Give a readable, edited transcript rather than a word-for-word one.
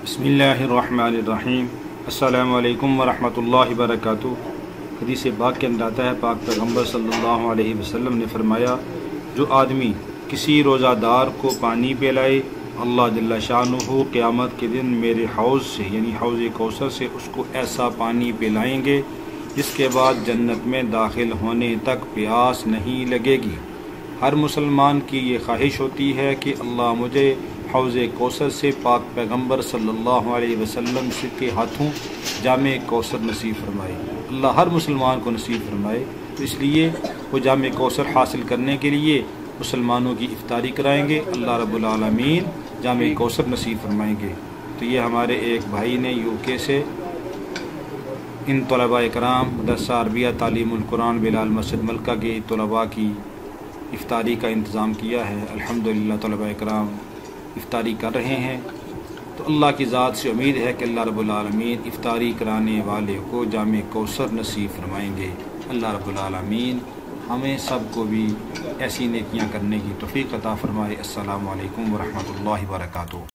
बिस्मिल्लाहिर्रहमानिर्रहीम। अस्सलामु अलैकुम वरहमतुल्लाहि वबरकातुहू। हदीस पाक के अंदर आता है, पाक पैगम्बर सल्लल्लाहु अलैहि वसल्लम ने फरमाया, जो आदमी किसी रोज़ादार को पानी पिलाए, अल्लाह जल्ल शानुहु क़यामत के दिन मेरे हौज़ से यानी हौज़ कौसर से उसको ऐसा पानी पिलाएंगे जिसके बाद जन्नत में दाखिल होने तक प्यास नहीं लगेगी। हर मुसलमान की ये ख्वाहिश होती है कि अल्लाह मुझे हौज़ कौसर से पाक पैगम्बर सल्लल्लाहु अलैहि वसल्लम के हाथों जामे कौसर नसीब फरमाए। अल्लाह हर मुसलमान को नसीब फरमाए। तो इसलिए वो जामे कौसर हासिल करने के लिए मुसलमानों की इफ्तारी कराएंगे। अल्लाह रब्बुल आलमीन जामे कौसर नसीब फरमाएंगे। तो ये हमारे एक भाई ने यूके से इन तलबा कराम मदरसा अरबिया तालीमुल कुरान बिलाल मस्जिद मलका के तलबा की इफ्तारी का इंतज़ाम किया है। अल्हम्दुलिल्लाह तलबा कराम इफ्तारी कर रहे हैं। तो अल्लाह की ज़ात से उम्मीद है कि अल्लाह रब्बुल आलमीन इफ्तारी कराने वाले को जामे कौसर नसीब फरमाएंगे। अल्लाह रब्बुल आलमीन हमें सब को भी ऐसी नेकियां करने की तौफीक अता फरमाए। अस्सलामु अलैकुम वरहमतुल्लाहि वबरकातुहू।